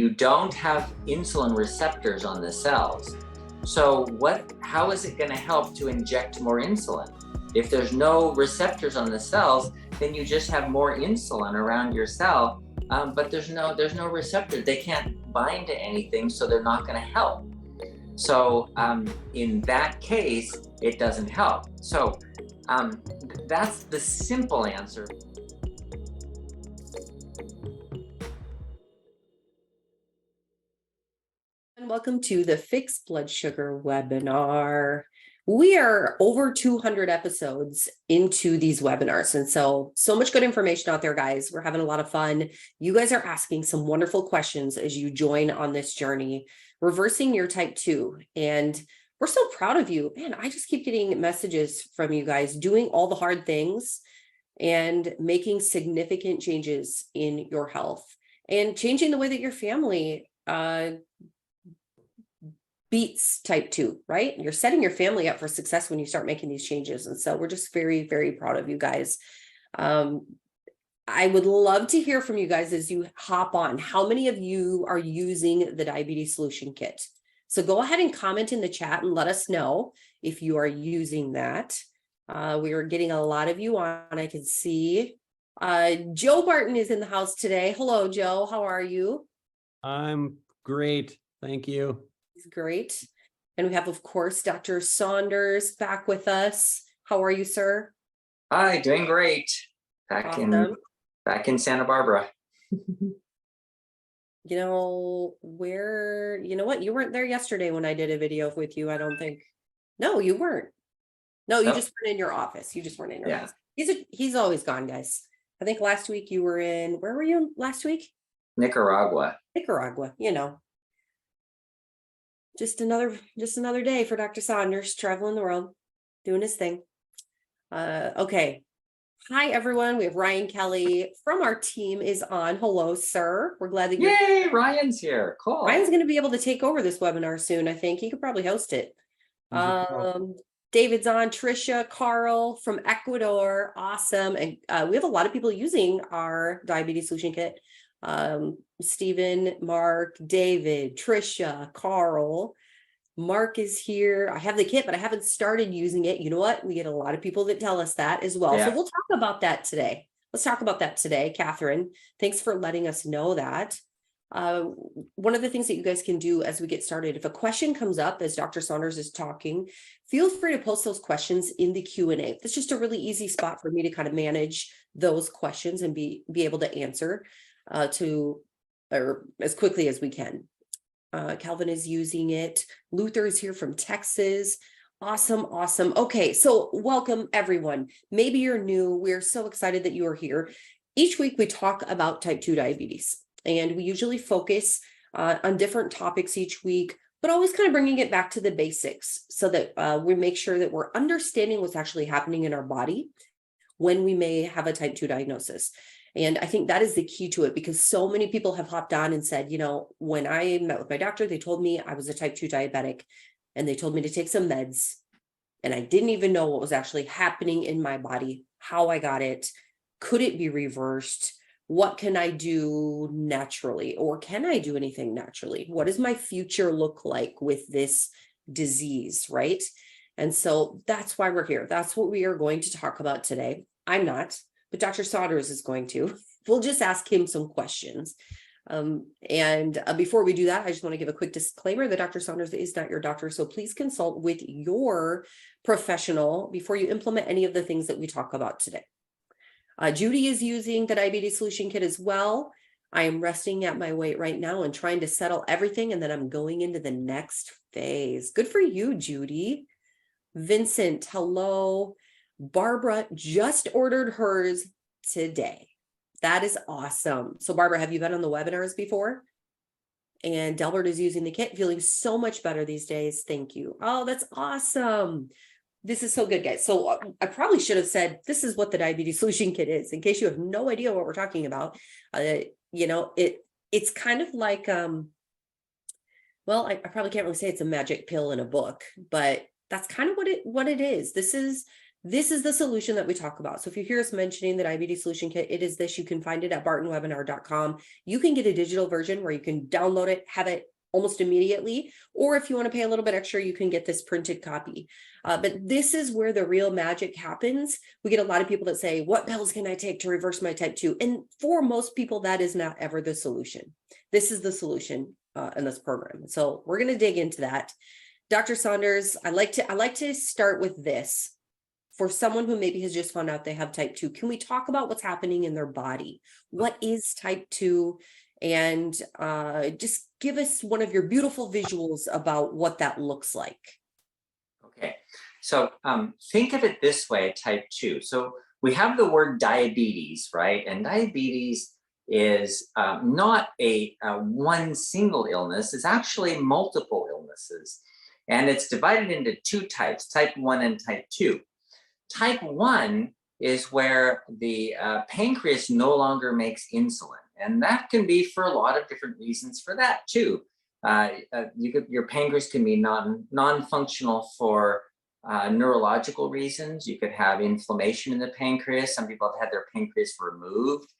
You don't have insulin receptors on the cells. So how is it going to help to inject more insulin? If there's no receptors on the cells, then you just have more insulin around your cell, but there's no receptor. They can't bind to anything, so they're not going to help. So in that case, it doesn't help. So that's the simple answer. And welcome to the Fixed Blood Sugar webinar. We are over 200 episodes into these webinars. And so much good information out there, guys. We're having a lot of fun. You guys are asking some wonderful questions as you join on this journey, reversing your type 2. And we're so proud of you. Man, I just keep getting messages from you guys doing all the hard things and making significant changes in your health and changing the way that your family beats type 2, right? You're setting your family up for success when you start making these changes. And so we're just very, very proud of you guys. I would love to hear from you guys as you hop on. How many of you are using the Diabetes Solution Kit? So go ahead and comment in the chat and let us know if you are using that. We are getting a lot of you on, I can see. Joe Barton is in the house today. Hello, Joe. How are you? I'm great. Thank you. Great. And we have, of course, Dr. Saunders back with us. How are you, sir? Hi, doing great. Back in Santa Barbara. You know what? You weren't there yesterday when I did a video with you, I don't think. No, you weren't. No, you just weren't in your office. You just weren't in your office. He's always gone, guys. I think last week you were in, where were you last week? Nicaragua, Just another day for Dr. Saunders, traveling the world, doing his thing. Okay. Hi, everyone. We have Ryan Kelly from our team is on. Hello, sir. We're glad that you're Yay, Ryan's here. Cool. Ryan's going to be able to take over this webinar soon, I think. He could probably host it. David's on, Trisha, Carl from Ecuador. Awesome. And we have a lot of people using our Diabetes Solution Kit. Stephen, Mark, David, Trisha, Carl, Mark is here. I have the kit, but I haven't started using it. You know what? We get a lot of people that tell us that as well. So we'll talk about that today. Let's talk about that today. Catherine, thanks for letting us know that. One of the things that you guys can do as we get started, if a question comes up as Dr. Saunders is talking, feel free to post those questions in the Q&A. That's just a really easy spot for me to kind of manage those questions and be able to answer or as quickly as we can. Calvin is using it. Luther is here from Texas. Awesome. Okay, so welcome everyone. Maybe you're new. We're so excited that you are here. Each week we talk about type 2 diabetes, and we usually focus on different topics each week, but always kind of bringing it back to the basics so that we make sure that we're understanding what's actually happening in our body when we may have a type 2 diagnosis. And I think that is the key to it, because so many people have hopped on and said, when I met with my doctor, they told me I was a type 2 diabetic and they told me to take some meds. And I didn't even know what was actually happening in my body, how I got it. Could it be reversed? What can I do naturally? Or can I do anything naturally? What does my future look like with this disease, right? And so that's why we're here. That's what we are going to talk about today. I'm not, but Dr. Saunders is going to. We'll just ask him some questions. Before we do that, I just want to give a quick disclaimer that Dr. Saunders is not your doctor, so please consult with your professional before you implement any of the things that we talk about today. Judy is using the Diabetes Solution Kit as well. I am resting at my weight right now and trying to settle everything, and then I'm going into the next phase. Good for you, Judy. Vincent, hello. Barbara just ordered hers today. That is awesome. So Barbara, have you been on the webinars before? And Delbert is using the kit, feeling so much better these days. Thank you. Oh, that's awesome. This is so good, guys. So I probably should have said, this is what the Diabetes Solution Kit is, in case you have no idea what we're talking about. It's kind of like, well, I probably can't really say it's a magic pill in a book, but that's kind of what it is. This is This is the solution that we talk about. So if you hear us mentioning the diabetes solution kit, it is this. You can find it at bartonwebinar.com. You can get a digital version where you can download it, have it almost immediately, or if you want to pay a little bit extra, you can get this printed copy. But this is where the real magic happens. We get a lot of people that say, what pills can I take to reverse my type 2? And for most people, that is not ever the solution. This is the solution in this program. So we're going to dig into that. Dr. Saunders, I like to start with this. For someone who maybe has just found out they have type 2, can we talk about what's happening in their body? What is type 2? And just give us one of your beautiful visuals about what that looks like. Okay, so think of it this way, type 2. So we have the word diabetes, right? And diabetes is not a one single illness. It's actually multiple illnesses. And it's divided into two types, type 1 and type 2. Type 1 is where the pancreas no longer makes insulin. And that can be for a lot of different reasons for that too. Your pancreas can be non-functional for neurological reasons. You could have inflammation in the pancreas. Some people have had their pancreas removed.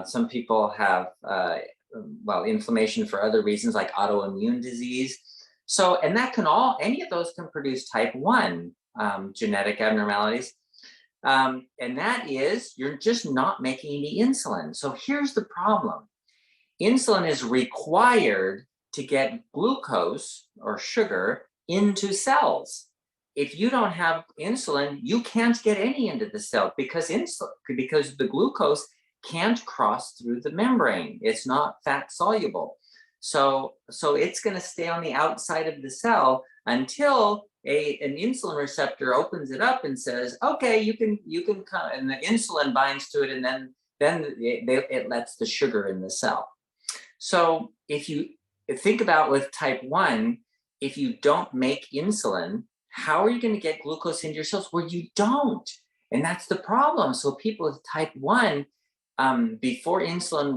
Some people have, inflammation for other reasons like autoimmune disease. So, and that can any of those can produce type 1 genetic abnormalities. And that is, you're just not making any insulin. So here's the problem. Insulin is required to get glucose or sugar into cells. If you don't have insulin, you can't get any into the cell because the glucose can't cross through the membrane. It's not fat soluble. So it's going to stay on the outside of the cell until an insulin receptor opens it up and says, okay, you can come, and the insulin binds to it, and then it lets the sugar in the cell. So if you think about with type 1, if you don't make insulin, how are you going to get glucose into your cells? Well, you don't. And that's the problem. So people with type 1, before insulin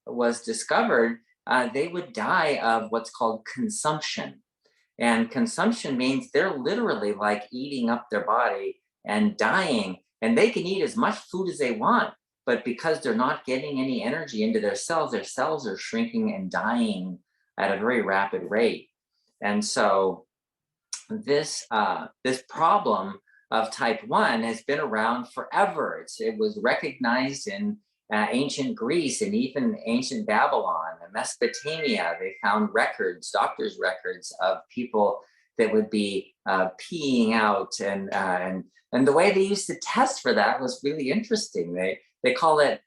was discovered, they would die of what's called consumption. And consumption means they're literally like eating up their body and dying. And they can eat as much food as they want, but because they're not getting any energy into their cells are shrinking and dying at a very rapid rate. And so this problem of type 1 has been around forever. It was recognized in ancient Greece and even ancient Babylon and Mesopotamia. They found doctors' records of people that would be peeing out, and the way they used to test for that was really interesting. They call it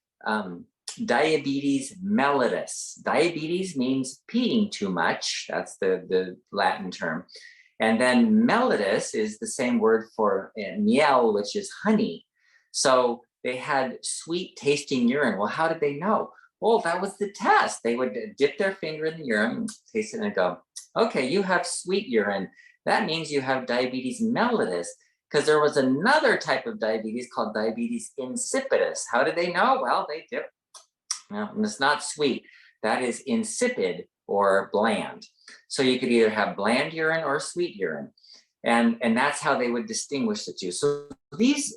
diabetes mellitus. Diabetes means peeing too much. That's the Latin term. And then mellitus is the same word for miel, which is honey. So they had sweet tasting urine. Well, how did they know? Well, that was the test. They would dip their finger in the urine, taste it, and go, okay, you have sweet urine. That means you have diabetes mellitus, because there was another type of diabetes called diabetes insipidus. How did they know? Well, they dip. Well, it's not sweet. That is insipid or bland. So you could either have bland urine or sweet urine. And that's how they would distinguish the two. So these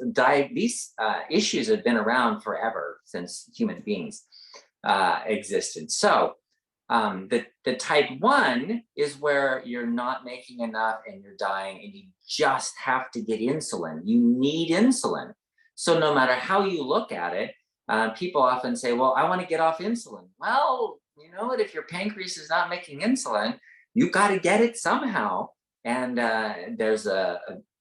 issues have been around forever, since human beings existed. So the type 1 is where you're not making enough and you're dying, and you just have to get insulin. You need insulin. So no matter how you look at it, people often say, well, I want to get off insulin. Well, you know what? If your pancreas is not making insulin, you got to get it somehow. And there's a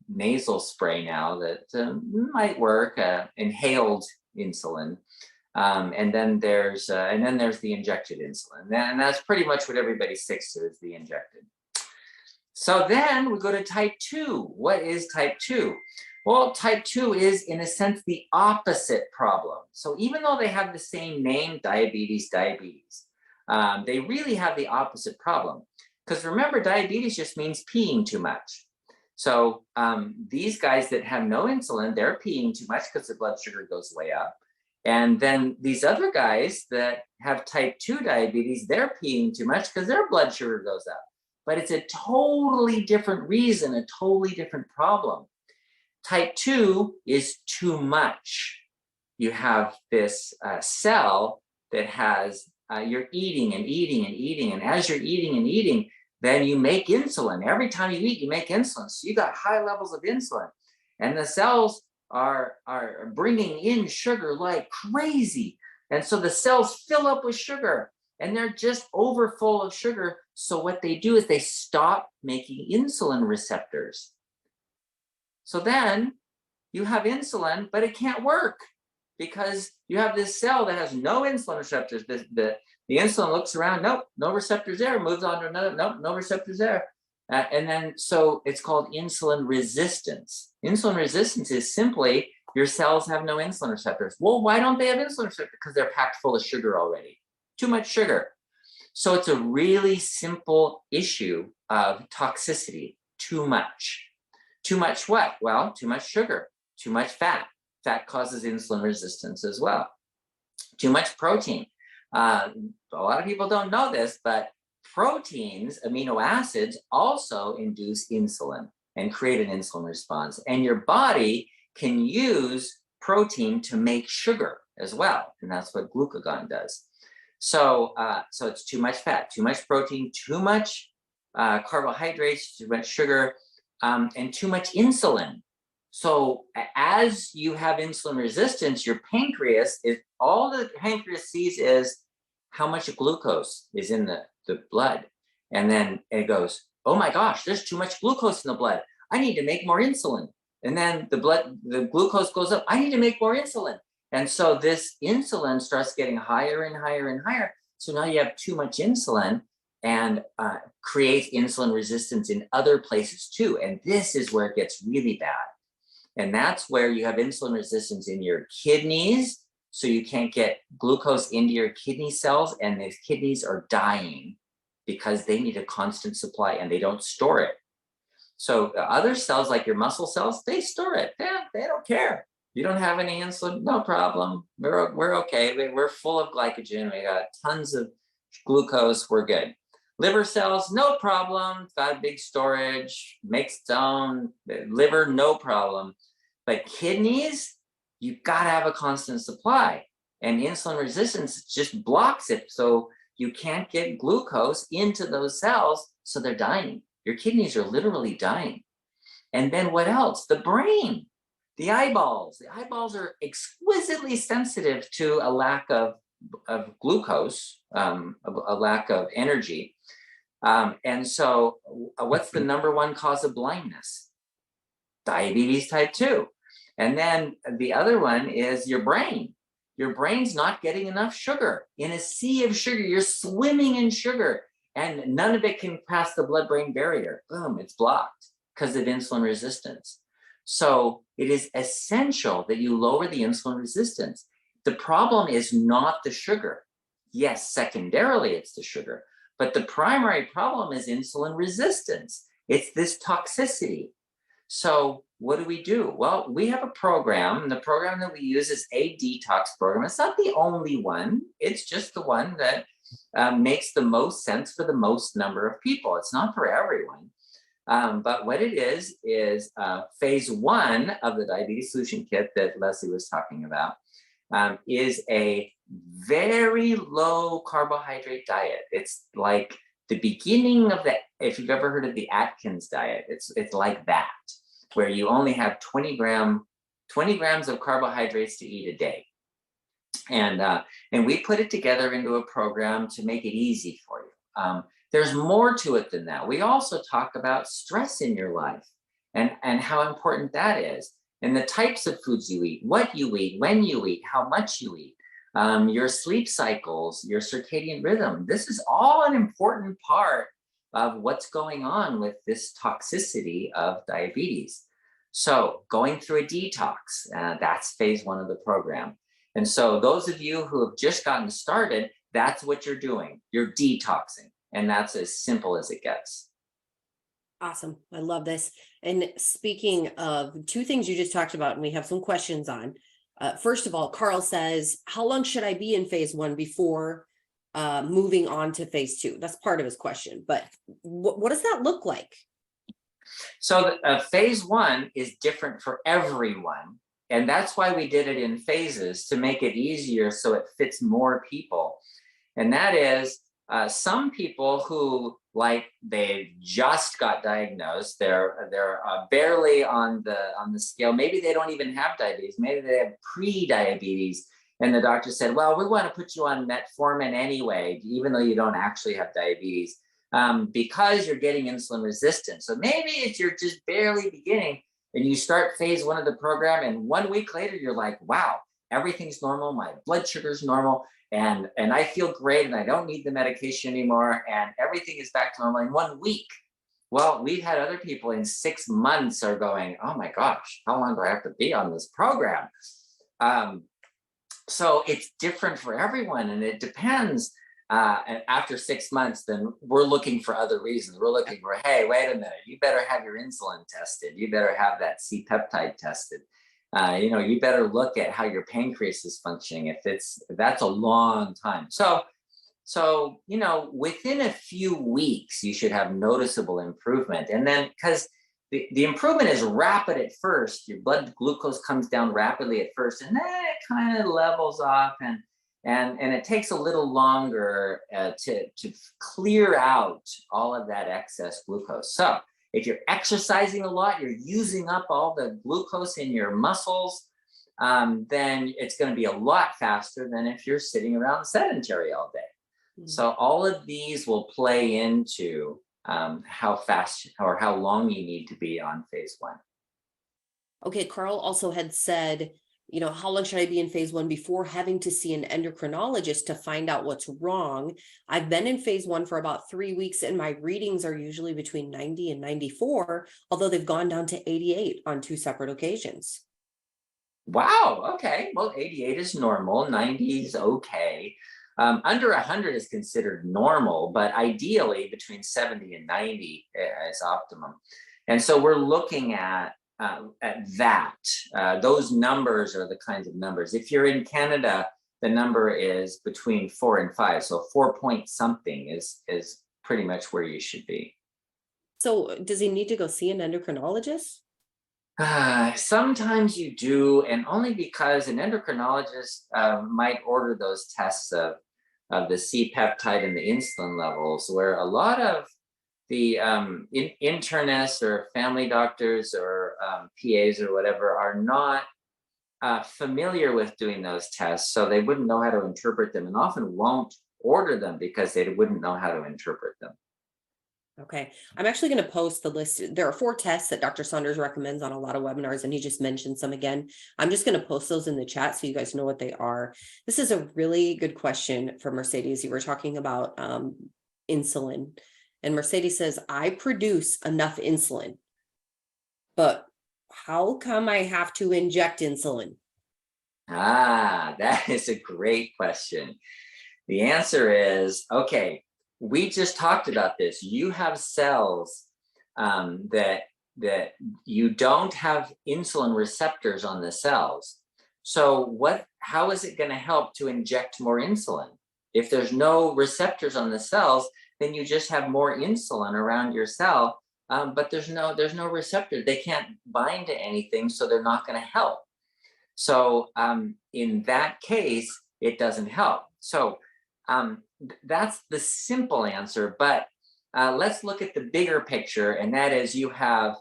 nasal spray now that might work, inhaled insulin. And then there's the injected insulin. And that's pretty much what everybody sticks to, is the injected. So then we go to type 2. What is type 2? Well, type 2 is, in a sense, the opposite problem. So even though they have the same name, diabetes, they really have the opposite problem. Because remember, diabetes just means peeing too much. So these guys that have no insulin, they're peeing too much because their blood sugar goes way up. And then these other guys that have type 2 diabetes, they're peeing too much because their blood sugar goes up. But it's a totally different reason, a totally different problem. Type 2 is too much. You have this cell that has, you're eating and eating and eating. And as you're eating and eating, then you make insulin. Every time you eat, you make insulin. So you got high levels of insulin. And the cells are bringing in sugar like crazy. And so the cells fill up with sugar and they're just overfull of sugar. So what they do is they stop making insulin receptors. So then you have insulin, but it can't work because you have this cell that has no insulin receptors. The insulin looks around, nope, no receptors there, moves on to another, nope, no receptors there. And then, so it's called insulin resistance. Insulin resistance is simply your cells have no insulin receptors. Well, why don't they have insulin receptors? Because they're packed full of sugar already. Too much sugar. So it's a really simple issue of toxicity. Too much. Too much what? Well, too much sugar, too much fat. Fat causes insulin resistance as well. Too much protein. A lot of people don't know this, but proteins, amino acids, also induce insulin and create an insulin response. And your body can use protein to make sugar as well. And that's what glucagon does. So it's too much fat, too much protein, too much carbohydrates, too much sugar, and too much insulin. So as you have insulin resistance, your pancreas, all the pancreas sees is how much glucose is in the blood. And then it goes, oh my gosh, there's too much glucose in the blood. I need to make more insulin. And then the glucose goes up. I need to make more insulin. And so this insulin starts getting higher and higher and higher. So now you have too much insulin and creates insulin resistance in other places too. And this is where it gets really bad. And that's where you have insulin resistance in your kidneys. So you can't get glucose into your kidney cells, and these kidneys are dying because they need a constant supply and they don't store it. So the other cells, like your muscle cells, they store it. They don't care. You don't have any insulin, no problem. We're okay. We're full of glycogen. We got tons of glucose. We're good. Liver cells, no problem. Got a big storage, makes its own. Liver, no problem. But kidneys, you've got to have a constant supply. And insulin resistance just blocks it. So you can't get glucose into those cells. So they're dying. Your kidneys are literally dying. And then what else? The brain, the eyeballs. The eyeballs are exquisitely sensitive to a lack of glucose, a lack of energy. And so what's the number one cause of blindness? Diabetes type 2. And then the other one is your brain. Your brain's not getting enough sugar. In a sea of sugar, you're swimming in sugar, and none of it can pass the blood-brain barrier. Boom, it's blocked because of insulin resistance. So it is essential that you lower the insulin resistance. The problem is not the sugar. Yes, secondarily, it's the sugar. But the primary problem is insulin resistance. It's this toxicity. So what do? Well, we have a program. The program that we use is a detox program. It's not the only one. It's just the one that makes the most sense for the most number of people. It's not for everyone. But what it is phase 1 of the diabetes solution kit that Leslie was talking about is a very low carbohydrate diet. It's like the beginning of if you've ever heard of the Atkins diet, it's like that, where you only have 20 grams of carbohydrates to eat a day. And we put it together into a program to make it easy for you. There's more to it than that. We also talk about stress in your life and how important that is, and the types of foods you eat, what you eat, when you eat, how much you eat, your sleep cycles, your circadian rhythm. This is all an important part of what's going on with this toxicity of diabetes. So going through a detox, that's phase 1 of the program. And so those of you who have just gotten started, that's what you're doing. You're detoxing. And that's as simple as it gets. Awesome. I love this. And speaking of 2 things you just talked about, and we have some questions on. First of all, Carl says, how long should I be in phase 1 before moving on to phase 2? That's part of his question. But what does that look like? So phase one is different for everyone. And that's why we did it in phases, to make it easier so it fits more people. And that is some people who, like, they just got diagnosed, they're barely on the scale. Maybe they don't even have diabetes. Maybe they have pre-diabetes, and the doctor said, well, we want to put you on metformin anyway, even though you don't actually have diabetes, because you're getting insulin resistant. So maybe it's you're just barely beginning, and you start phase one of the program, and 1 week later you're like, wow, everything's normal, my blood sugar's normal, and I feel great, and I don't need the medication anymore, and everything is back to normal in 1 week. Well, we've had other people in 6 months are going, oh my gosh, how long do I have to be on this program? So it's different for everyone, and it depends. And after 6 months, then we're looking for other reasons. We're looking for, hey, wait a minute, you better have your insulin tested. You better have that C-peptide tested. You better look at how your pancreas is functioning. That's a long time. So, within a few weeks, you should have noticeable improvement. And then, because the improvement is rapid at first, your blood glucose comes down rapidly at first, and then it kind of levels off, and it takes a little longer to clear out all of that excess glucose. So if you're exercising a lot, you're using up all the glucose in your muscles, then it's going to be a lot faster than if you're sitting around sedentary all day. So all of these will play into how fast or how long you need to be on phase one. Okay, Carl also had said, how long should I be in phase one before having to see an endocrinologist to find out what's wrong? I've been in phase one for about 3 weeks, and my readings are usually between 90 and 94, although they've gone down to 88 on 2 separate occasions. Wow. Okay. Well, 88 is normal. 90 is okay. Under 100 is considered normal, but ideally between 70 and 90 is optimum. And so we're looking at that. Those numbers are the kinds of numbers. If you're in Canada, the number is between 4 and 5. So 4 point something is pretty much where you should be. So does he need to go see an endocrinologist? Sometimes you do, and only because an endocrinologist might order those tests of the C-peptide and the insulin levels, where a lot of the internists or family doctors or PAs or whatever are not familiar with doing those tests, so they wouldn't know how to interpret them, and often won't order them because they wouldn't know how to interpret them. Okay, I'm actually going to post the list. There are 4 tests that Dr. Saunders recommends on a lot of webinars, and he just mentioned some again. I'm just going to post those in the chat so you guys know what they are. This is a really good question for Mercedes. You were talking about insulin, and Mercedes says, I produce enough insulin, but how come I have to inject insulin? That is a great question. The answer is, okay, we just talked about this. You have cells that you don't have insulin receptors on the cells. So how is it going to help to inject more insulin? If there's no receptors on the cells, then you just have more insulin around your cell, but there's no receptor. They can't bind to anything, so they're not going to help. So in that case, it doesn't help. So that's the simple answer, but let's look at the bigger picture, and that is you have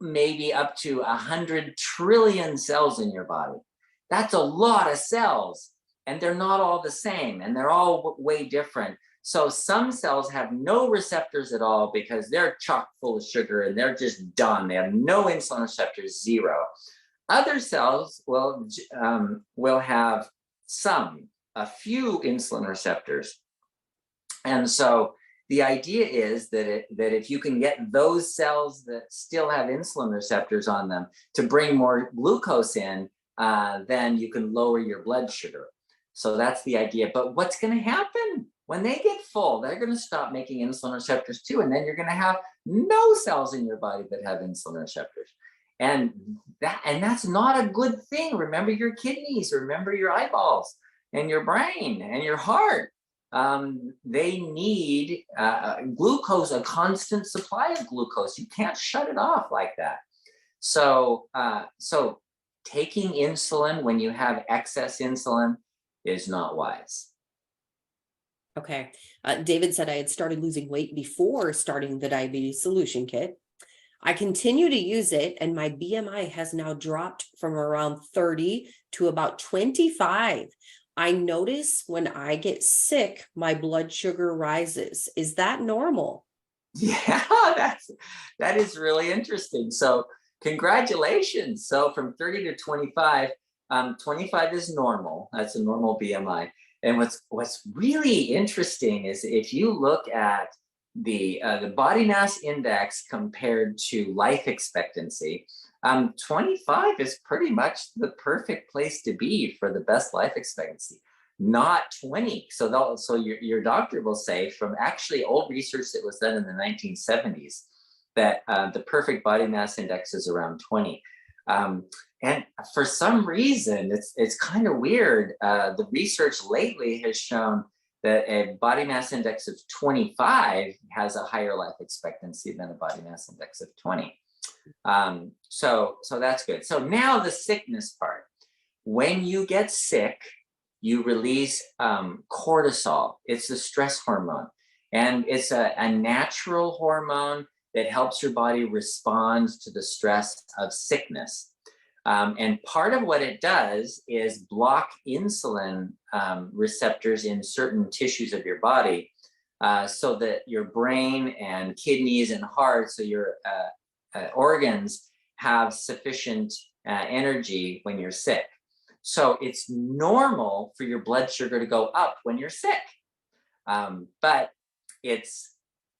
maybe up to 100 trillion cells in your body. That's a lot of cells, and they're not all the same, and they're all way different. So some cells have no receptors at all because they're chock full of sugar and they're just done. They have no insulin receptors, 0. Other cells will have a few insulin receptors. And so the idea is that if you can get those cells that still have insulin receptors on them to bring more glucose in, then you can lower your blood sugar. So that's the idea. But what's going to happen when they get full? They're going to stop making insulin receptors too. And then you're going to have no cells in your body that have insulin receptors. And that's not a good thing. Remember your kidneys, remember your eyeballs, and your brain and your heart. they need glucose, a constant supply of glucose. You can't shut it off like that. So, so taking insulin when you have excess insulin is not wise. Okay. David said I had started losing weight before starting the diabetes solution kit. I continue to use it, and my BMI has now dropped from around 30 to about 25. I notice when I get sick, my blood sugar rises. Is that normal? Yeah, that is really interesting. So congratulations. So from 30 to 25, 25 is normal. That's a normal BMI. And what's really interesting is if you look at the body mass index compared to life expectancy, 25 is pretty much the perfect place to be for the best life expectancy, not 20. So your doctor will say from actually old research that was done in the 1970s that the perfect body mass index is around 20. And for some reason, it's kind of weird. The research lately has shown that a body mass index of 25 has a higher life expectancy than a body mass index of 20. So that's good. So now the sickness part. When you get sick, you release cortisol. It's the stress hormone. And it's a natural hormone that helps your body respond to the stress of sickness. And part of what it does is block insulin receptors in certain tissues of your body so that your brain and kidneys and heart, so your organs have sufficient energy when you're sick. So it's normal for your blood sugar to go up when you're sick. But it's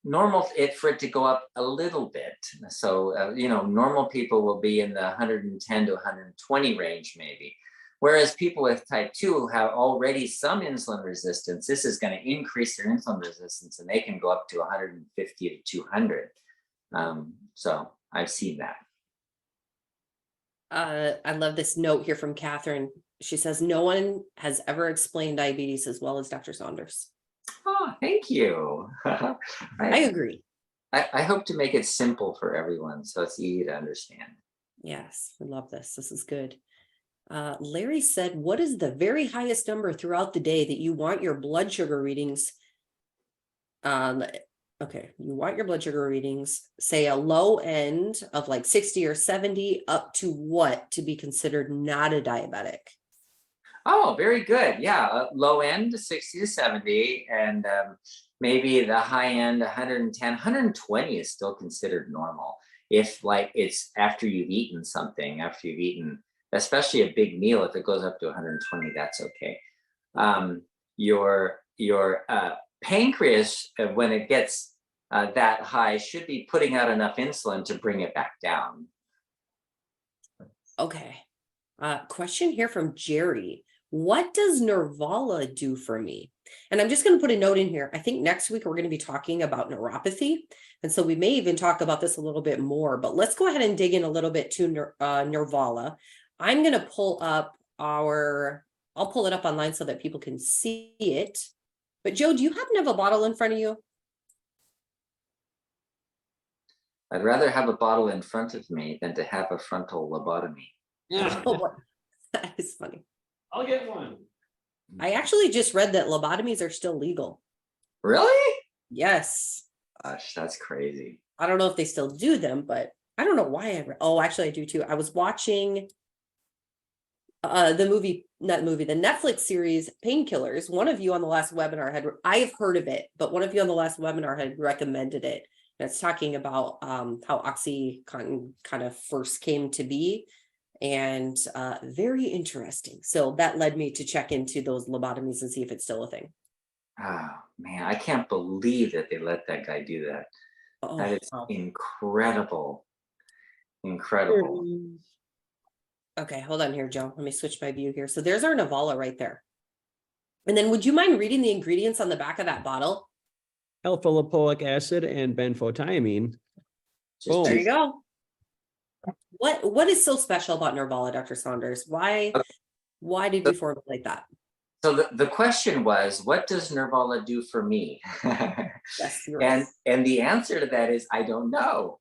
normal for it to go up a little bit. So, normal people will be in the 110 to 120 range maybe. Whereas people with type 2 have already some insulin resistance, this is going to increase their insulin resistance and they can go up to 150 to 200. So I've seen that. I love this note here from Catherine. She says, no one has ever explained diabetes as well as Dr. Saunders. Oh, thank you. I agree. I hope to make it simple for everyone so it's easy to understand. Yes, I love this. This is good. Larry said, what is the very highest number throughout the day that you want your blood sugar readings? Okay, you want your blood sugar readings, say a low end of like 60 or 70 up to what to be considered not a diabetic? Oh, very good. Yeah, low end 60 to 70, and maybe the high end 110, 120 is still considered normal. If like it's after you've eaten something, especially a big meal, if it goes up to 120, that's okay. Your pancreas, when it gets that high, should be putting out enough insulin to bring it back down. Okay. Question here from Jerry. What does Nervala do for me? And I'm just going to put a note in here. I think next week we're going to be talking about neuropathy. And so we may even talk about this a little bit more, but let's go ahead and dig in a little bit to Nervala. I'm going to pull up I'll pull it up online so that people can see it. But Joe, do you happen to have a bottle in front of you? I'd rather have a bottle in front of me than to have a frontal lobotomy. Yeah, That is funny. I'll get one. I actually just read that lobotomies are still legal. Really? Yes. Gosh, that's crazy. I don't know if they still do them, but I don't know why actually I do too. I was watching the Netflix series Painkillers. One of you on the last webinar I've heard of it, but one of you on the last webinar had recommended it. And it's talking about how OxyContin kind of first came to be, and very interesting. So that led me to check into those lobotomies and see if it's still a thing. Oh man, I can't believe that they let that guy do that. Oh, That is wow. incredible. Incredible. Okay, hold on here, Joe. Let me switch my view here. So there's our Nervala right there. And then would you mind reading the ingredients on the back of that bottle? Alpha lipoic acid and benfotiamine. Boom. There you go. What is so special about Nervala, Dr. Saunders? Why did we formulate that? So the question was, what does Nervala do for me? Yes, you're right. And the answer to that is, I don't know.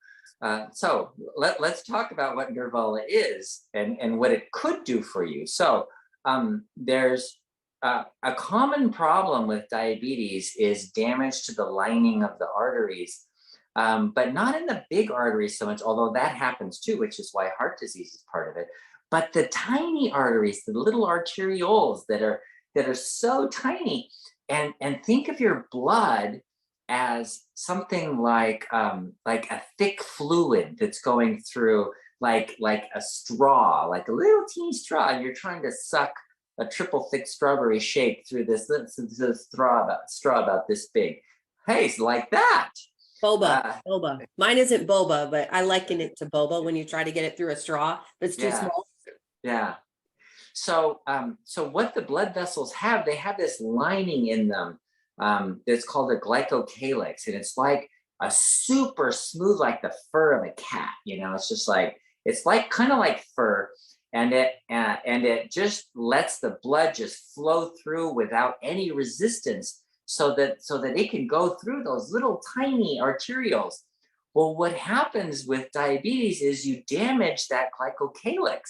So let's talk about what Nervala is and what it could do for you. So there's a common problem with diabetes is damage to the lining of the arteries, but not in the big arteries so much, although that happens too, which is why heart disease is part of it. But the tiny arteries, the little arterioles that are so tiny, and think of your blood as something like a thick fluid that's going through like a straw, like a little teeny straw, and you're trying to suck a triple thick strawberry shake through this straw about this big. Hey, it's like that. Boba. Mine isn't boba, but I liken it to boba when you try to get it through a straw, but it's too small. Yeah. So, so what the blood vessels have, they have this lining in them that's called a glycocalyx, and it's like a super smooth, like the fur of a cat. It's just like kind of like fur, and it just lets the blood just flow through without any resistance, so that it can go through those little tiny arterioles. Well, what happens with diabetes is you damage that glycocalyx.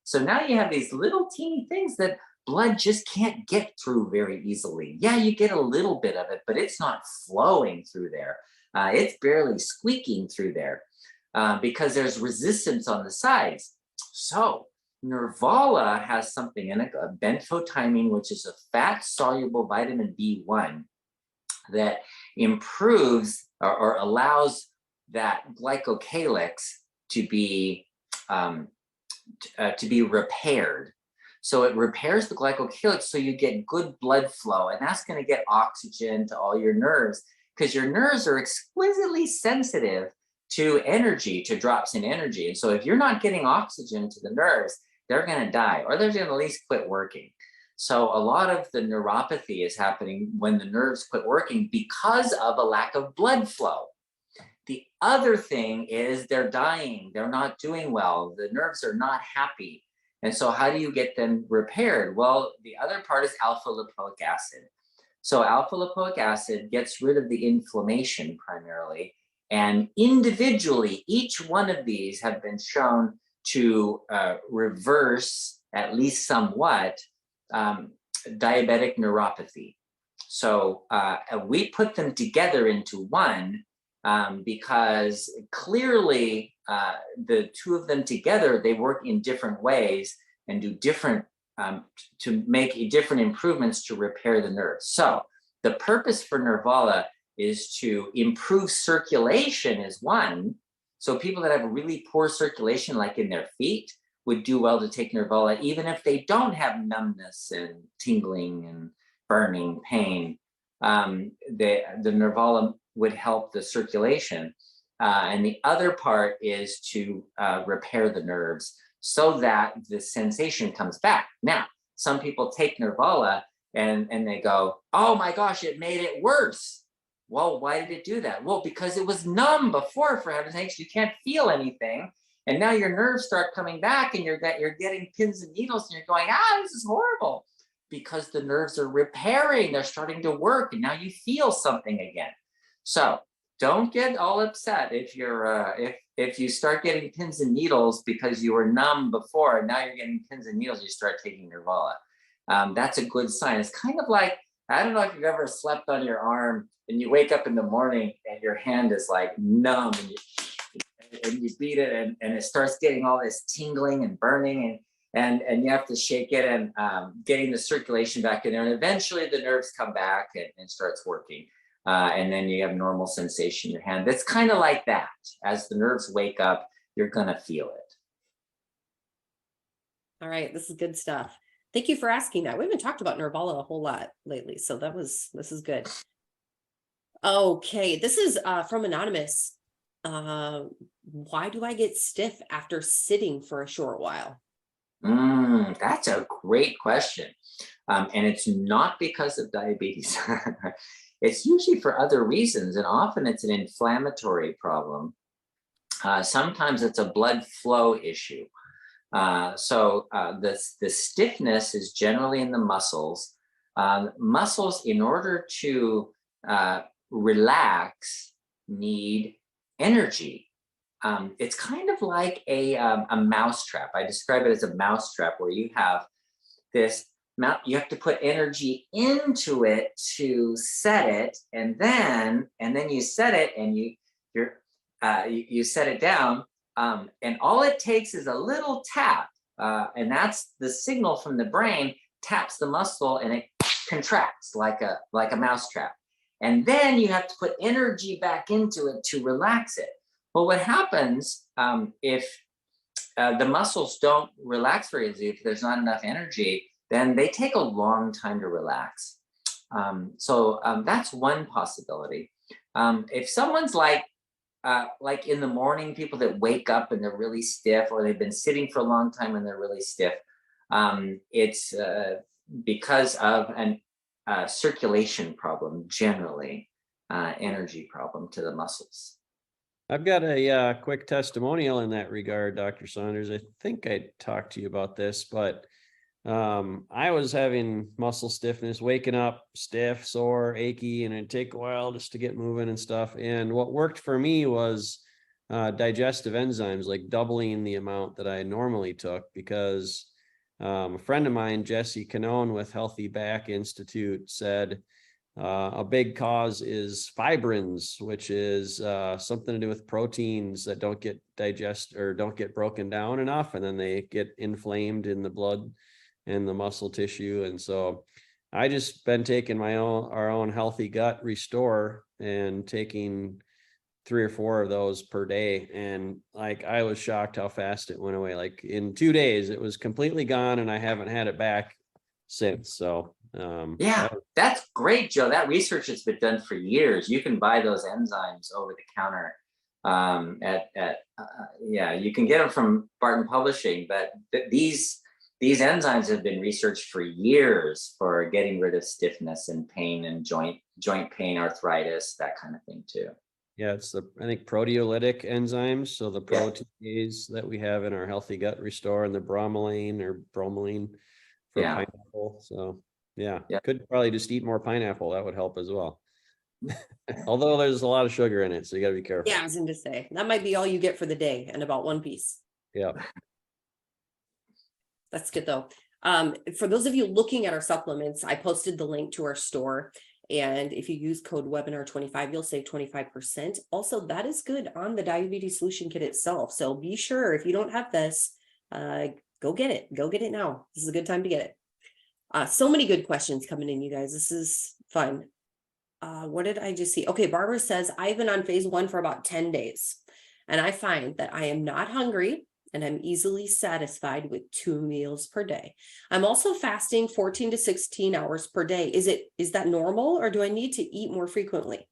So now you have these little teeny things that blood just can't get through very easily. Yeah, you get a little bit of it, but it's not flowing through there. It's barely squeaking through there because there's resistance on the sides. So Nervala has something in it, a benfotiamine, which is a fat-soluble vitamin B1 that improves or allows that glycocalyx to be repaired. So it repairs the glycocalyx so you get good blood flow, and that's going to get oxygen to all your nerves, because your nerves are exquisitely sensitive to energy, to drops in energy. And so if you're not getting oxygen to the nerves, they're going to die, or they're going to at least quit working. So a lot of the neuropathy is happening when the nerves quit working because of a lack of blood flow. The other thing is they're dying. They're not doing well. The nerves are not happy. And so how do you get them repaired? Well, the other part is alpha lipoic acid. So alpha lipoic acid gets rid of the inflammation primarily. And individually, each one of these have been shown to reverse, at least somewhat, diabetic neuropathy. So we put them together into one because clearly the two of them together, they work in different ways and do different, to make different improvements to repair the nerves. So the purpose for Nervala is to improve circulation is one. So people that have really poor circulation, like in their feet, would do well to take Nervala, even if they don't have numbness and tingling and burning pain. The Nervala would help the circulation. And the other part is to repair the nerves so that the sensation comes back. Now, some people take Nervala and they go, oh my gosh, it made it worse. Well, why did it do that? Well, because it was numb before, for heaven's sakes. You can't feel anything. And now your nerves start coming back and you're getting pins and needles and you're going, this is horrible. Because the nerves are repairing, they're starting to work, and now you feel something again. So don't get all upset if you're if you start getting pins and needles because you were numb before and now you're getting pins and needles. You start taking Nervala. That's a good sign. It's kind of like, I don't know if you've ever slept on your arm and you wake up in the morning and your hand is like numb and you beat it and it starts getting all this tingling and burning and you have to shake it and getting the circulation back in there, and eventually the nerves come back and starts working. And then you have normal sensation in your hand. That's kind of like that. As the nerves wake up, you're going to feel it. All right. This is good stuff. Thank you for asking that. We haven't talked about Nervala a whole lot lately, so this is good. Okay. This is from Anonymous. Why do I get stiff after sitting for a short while? That's a great question. And it's not because of diabetes. It's usually for other reasons, and often it's an inflammatory problem. Sometimes it's a blood flow issue. So the stiffness is generally in the muscles. Muscles, in order to relax, need energy. It's kind of like a mousetrap. I describe it as a mousetrap where you have this you have to put energy into it to set it, and then you set it, and you set it down, and all it takes is a little tap, and that's the signal from the brain taps the muscle, and it contracts like a mousetrap. And then you have to put energy back into it to relax it. Well, what happens if the muscles don't relax very easily, if there's not enough energy, then they take a long time to relax. So that's one possibility. If someone's like in the morning, people that wake up and they're really stiff, or they've been sitting for a long time and they're really stiff, it's because of a circulation problem, generally, energy problem to the muscles. I've got a quick testimonial in that regard, Dr. Saunders. I think I talked to you about this, but I was having muscle stiffness, waking up stiff, sore, achy, and it'd take a while just to get moving and stuff. And what worked for me was digestive enzymes, like doubling the amount that I normally took, because a friend of mine, Jesse Canone with Healthy Back Institute, said a big cause is fibrins, which is something to do with proteins that don't get digested or don't get broken down enough, and then they get inflamed in the blood and the muscle tissue. And so I just been taking our own Healthy Gut Restore and taking 3 or 4 of those per day. And like, I was shocked how fast it went away. Like in 2 days, it was completely gone, and I haven't had it back since. So yeah, that's great, Joe. That research has been done for years. You can buy those enzymes over the counter you can get them from Barton Publishing, but these enzymes have been researched for years for getting rid of stiffness and pain and joint pain, arthritis, that kind of thing too. Yeah, it's I think proteolytic enzymes. So the protease that we have in our Healthy Gut Restore, and the bromelain for pineapple. So yeah, could probably just eat more pineapple. That would help as well. Although there's a lot of sugar in it, so you got to be careful. Yeah, I was going to say that might be all you get for the day, and about 1 piece. Yeah. That's good though. For those of you looking at our supplements, I posted the link to our store. And if you use code webinar25, you'll save 25%. Also, that is good on the diabetes solution kit itself. So be sure, if you don't have this, go get it. Go get it now. This is a good time to get it. So many good questions coming in, you guys. This is fun. What did I just see? Okay, Barbara says, I've been on phase 1 for about 10 days. And I find that I am not hungry, and I'm easily satisfied with 2 meals per day. I'm also fasting 14 to 16 hours per day. Is that normal, or do I need to eat more frequently?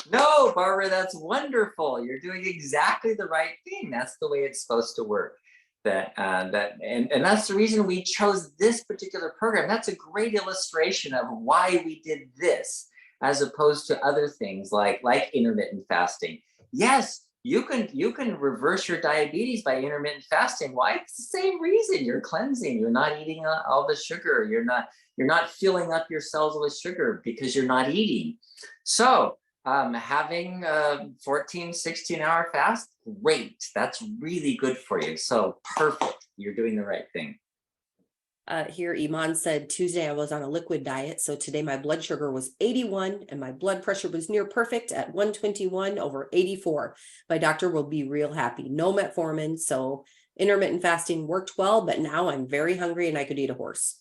No, Barbara, that's wonderful. You're doing exactly the right thing. That's the way it's supposed to work. And that's the reason we chose this particular program. That's a great illustration of why we did this, as opposed to other things like intermittent fasting. Yes, you can reverse your diabetes by intermittent fasting. Why? It's the same reason. You're cleansing. You're not eating all the sugar. You're not filling up your cells with sugar because you're not eating. So having a 14, 16-hour fast, great. That's really good for you. So perfect. You're doing the right thing. Here, Iman said, Tuesday I was on a liquid diet. So today my blood sugar was 81 and my blood pressure was near perfect at 121/84. My doctor will be real happy. No metformin. So intermittent fasting worked well, but now I'm very hungry and I could eat a horse.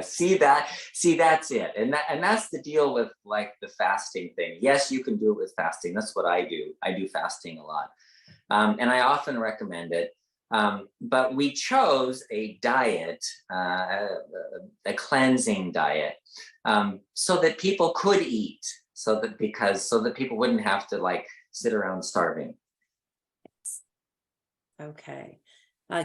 See, that's it. And that's the deal with like the fasting thing. Yes, you can do it with fasting. That's what I do. I do fasting a lot. And I often recommend it. But we chose a diet, a cleansing diet, so that people could eat, so that people wouldn't have to like sit around starving. Okay.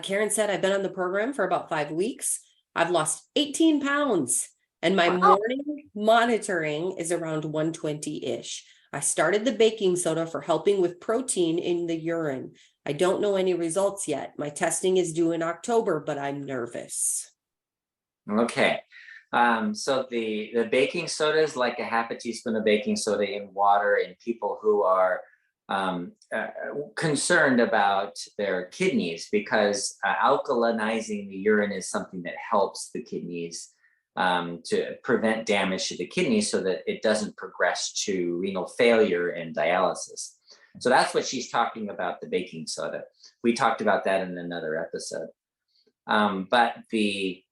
Karen said, I've been on the program for about 5 weeks. I've lost 18 pounds and my morning monitoring is around 120-ish. I started the baking soda for helping with protein in the urine. I don't know any results yet. My testing is due in October, but I'm nervous. Okay. So the baking soda is like a half a teaspoon of baking soda in water in people who are concerned about their kidneys, because alkalinizing the urine is something that helps the kidneys to prevent damage to the kidneys so that it doesn't progress to renal failure and dialysis. So that's what she's talking about, the baking soda. We talked about that in another episode. But the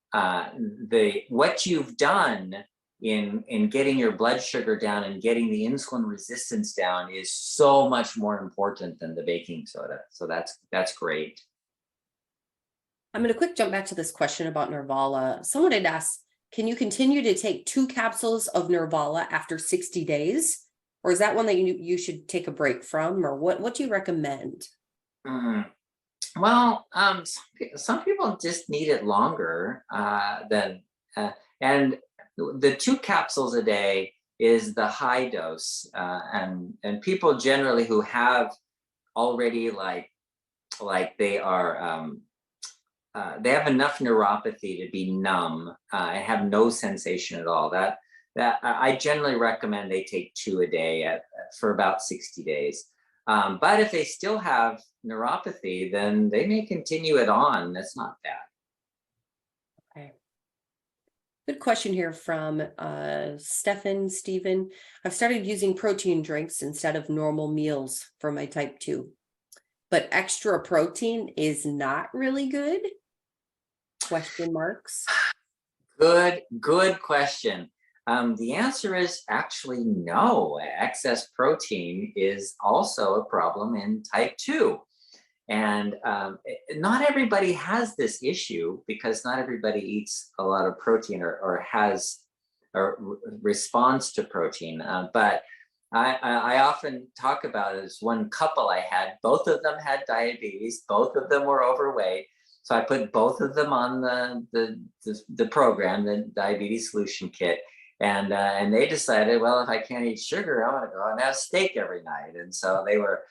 what you've done in getting your blood sugar down and getting the insulin resistance down is so much more important than the baking soda. So that's great. I'm going to quick jump back to this question about Nervala. Someone had asked, can you continue to take 2 capsules of Nervala after 60 days? Or is that one that you should take a break from? Or what do you recommend? Well, some people just need it longer and the 2 capsules a day is the high dose, and people generally who have already like they are they have enough neuropathy to be numb and have no sensation at all. That I generally recommend they take 2 a day for about 60 days. But if they still have neuropathy, then they may continue it on. That's not bad. Okay. Good question here from Stephen. I've started using protein drinks instead of normal meals for my type 2, but extra protein is not really good? Question marks. Good question. The answer is actually no. Excess protein is also a problem in type 2. And not everybody has this issue because not everybody eats a lot of protein or has or responds to protein. But I often talk about it as one couple I had. Both of them had diabetes. Both of them were overweight. So I put both of them on the program, the diabetes solution kit. And they decided, well, if I can't eat sugar, I want to go and have steak every night. And so they were,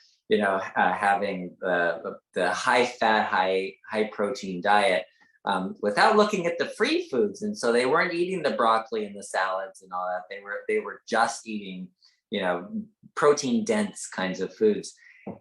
having the high fat, high protein diet without looking at the free foods. And so they weren't eating the broccoli and the salads and all that. They were just eating, protein dense kinds of foods.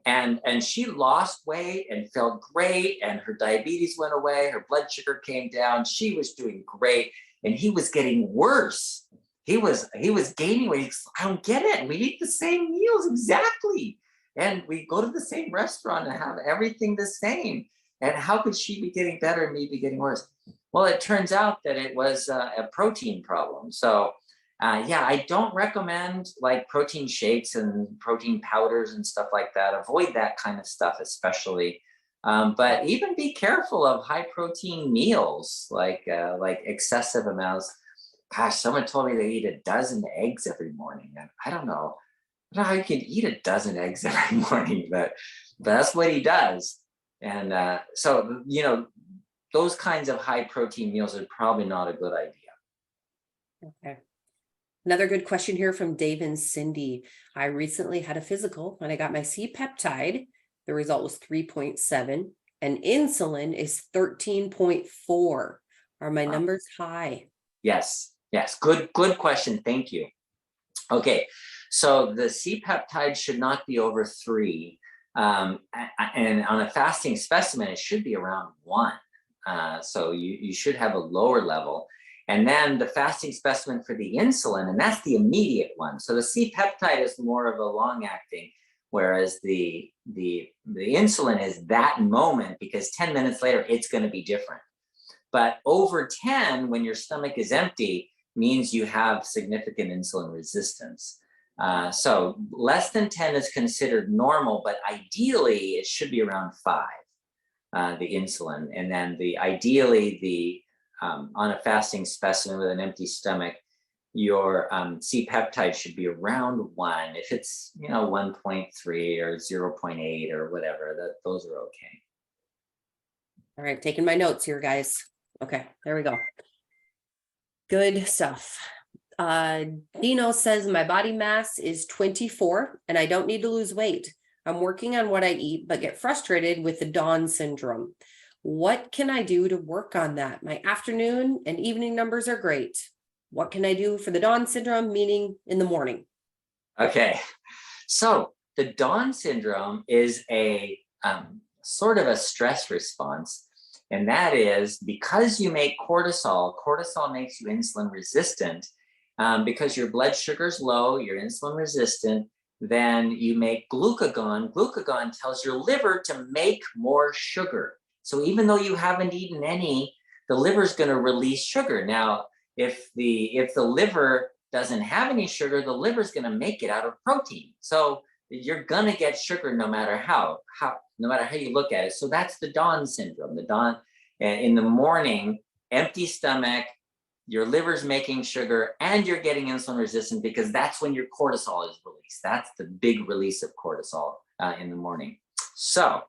And she lost weight and felt great, and her diabetes went away, her blood sugar came down, she was doing great, and he was getting worse. He was gaining weight. I don't get it. We eat the same meals exactly, and we go to the same restaurant and have everything the same. And how could she be getting better and me be getting worse? Well, it turns out that it was a protein problem. So I don't recommend like protein shakes and protein powders and stuff like that. Avoid that kind of stuff, especially. But even be careful of high protein meals, like excessive amounts. Gosh, someone told me they eat a dozen eggs every morning. And I don't know how you can eat a dozen eggs every morning, but that's what he does. And so, those kinds of high protein meals are probably not a good idea. Okay. Another good question here from Dave and Cindy. I recently had a physical and I got my C-peptide. The result was 3.7 and insulin is 13.4. Are my numbers high? Yes. Good question. Thank you. Okay. So the C-peptide should not be over 3. And on a fasting specimen, it should be around 1. So you should have a lower level. And then the fasting specimen for the insulin, and that's the immediate one. So the C-peptide is more of a long acting, whereas the insulin is that moment, because 10 minutes later, it's going to be different. But over 10, when your stomach is empty, means you have significant insulin resistance. So less than 10 is considered normal, but ideally it should be around 5, the insulin. And then ideally on a fasting specimen with an empty stomach, your C-peptide should be around 1. If it's 1.3 or 0.8 or whatever, those are okay. All right, taking my notes here, guys. Okay, there we go. Good stuff. Dino says my body mass is 24 and I don't need to lose weight. I'm working on what I eat, but get frustrated with the Dawn syndrome. What can I do to work on that? My afternoon and evening numbers are great. What can I do for the dawn syndrome, meaning in the morning? Okay, so the Dawn syndrome is a sort of a stress response. And that is because you make cortisol, cortisol makes you insulin resistant. Because your blood sugar is low, you're insulin resistant, then you make glucagon. Glucagon tells your liver to make more sugar. So even though you haven't eaten any, the liver is going to release sugar. Now, if the liver doesn't have any sugar, the liver is going to make it out of protein. So you're going to get sugar no matter how no matter how you look at it. So that's the dawn syndrome. The dawn in the morning, empty stomach, your liver's making sugar and you're getting insulin resistant because that's when your cortisol is released. That's the big release of cortisol in the morning. So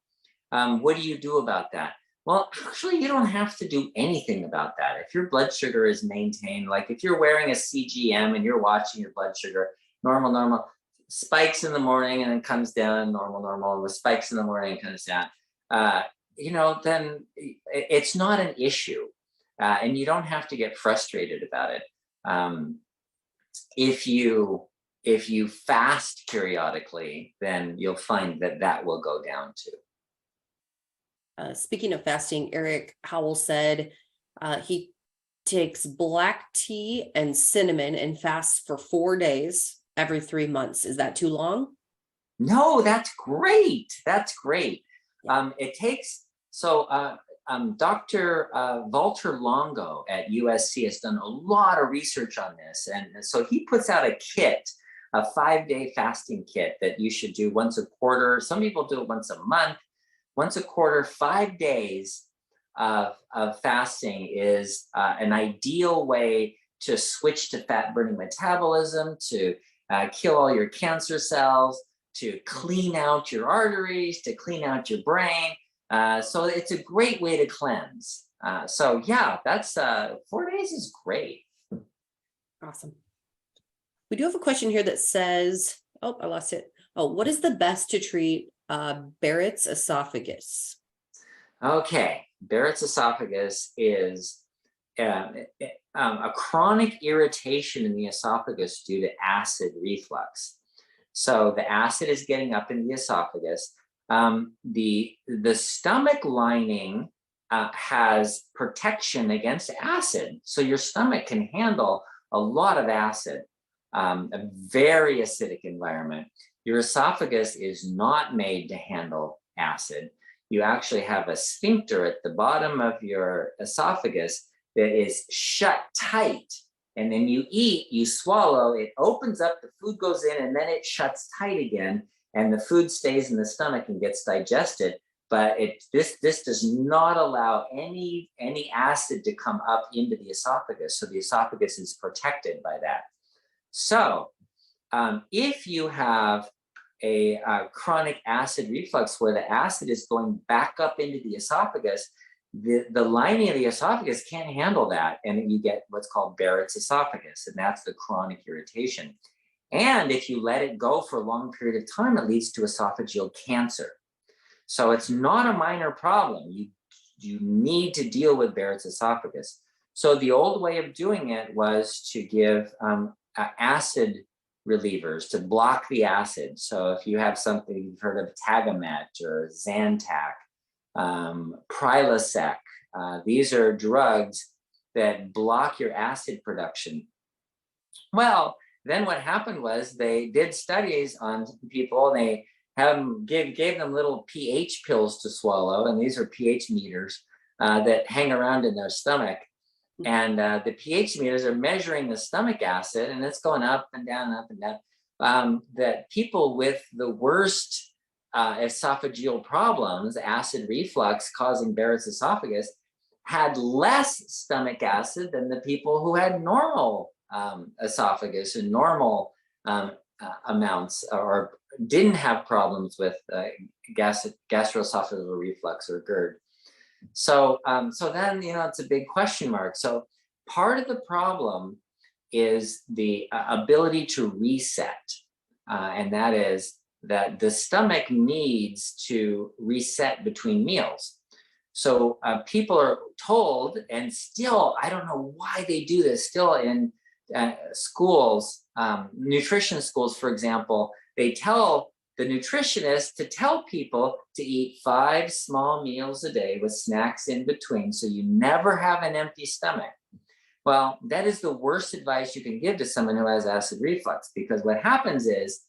what do you do about that? Well, actually, you don't have to do anything about that. If your blood sugar is maintained, like if you're wearing a CGM and you're watching your blood sugar, normal, spikes in the morning and then comes down, normal, with spikes in the morning and comes down, then it's not an issue. And you don't have to get frustrated about it. If you fast periodically, then you'll find that will go down too. Speaking of fasting, Eric Howell said he takes black tea and cinnamon and fasts for 4 days every 3 months. Is that too long? No, that's great. That's great. It takes, Dr. Walter Longo at USC has done a lot of research on this. And so he puts out a kit, a 5-day fasting kit that you should do once a quarter. Some people do it once a month. Once a quarter, 5 days of fasting is an ideal way to switch to fat burning metabolism, to kill all your cancer cells, to clean out your arteries, to clean out your brain. So it's a great way to cleanse. That's 4 days is great. Awesome. We do have a question here that says, oh, I lost it. Oh, what is the best to treat Barrett's esophagus? Okay, Barrett's esophagus is a chronic irritation in the esophagus due to acid reflux. So the acid is getting up in the esophagus. The stomach lining has protection against acid. So your stomach can handle a lot of acid, a very acidic environment. Your esophagus is not made to handle acid. You actually have a sphincter at the bottom of your esophagus that is shut tight. And then you eat, you swallow, it opens up, the food goes in, and then it shuts tight again. And the food stays in the stomach and gets digested. But this does not allow any acid to come up into the esophagus. So the esophagus is protected by that. So if you have a chronic acid reflux where the acid is going back up into the esophagus, the lining of the esophagus can't handle that. And you get what's called Barrett's esophagus. And that's the chronic irritation. And if you let it go for a long period of time, it leads to esophageal cancer. So it's not a minor problem. You need to deal with Barrett's esophagus. So the old way of doing it was to give acid relievers to block the acid. So if you have something you've heard of, Tagamet or Zantac, Prilosec, these are drugs that block your acid production. Well, then what happened was they did studies on people and they gave them little pH pills to swallow. And these are pH meters that hang around in their stomach. And the pH meters are measuring the stomach acid and it's going up and down, up and down. That people with the worst esophageal problems, acid reflux causing Barrett's esophagus, had less stomach acid than the people who had normal esophagus and normal amounts, or didn't have problems with gastroesophageal reflux or GERD. So then, it's a big question mark. So part of the problem is the ability to reset. And that is that the stomach needs to reset between meals. So people are told, and still, I don't know why they do this, still in schools, nutrition schools, for example, they tell the nutritionist to tell people to eat 5 small meals a day with snacks in between, so you never have an empty stomach. Well, that is the worst advice you can give to someone who has acid reflux, because what happens is